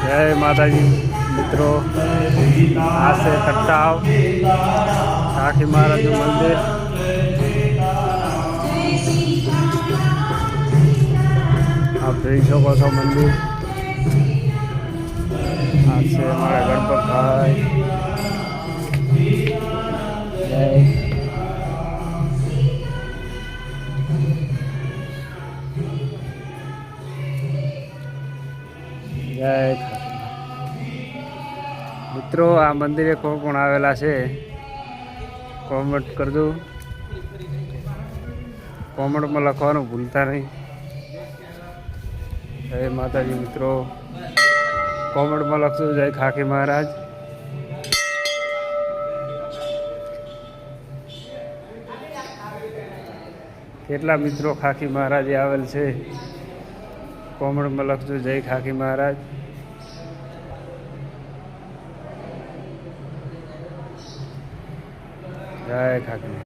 जय माता जी मित्रों, आज से कट्टाव खाकी महाराज मंदिर। आप देख सको છો मंदिर। आज से हमारा गणपत भाई जय जय मित्रों, आ मंदिरे कोण आवेला छे कॉमेंट कर दो। कॉमेंट में लखवानुं भूलता नहीं। जय माता जी मित्रों, कॉमेंट में लखशो जय खाकी महाराज। કેટલા મિત્રો ખાકી મહારાજે આવેલ છે કોમેન્ટમાં લખજો જય ખાકી મહારાજ। જય ખાકી।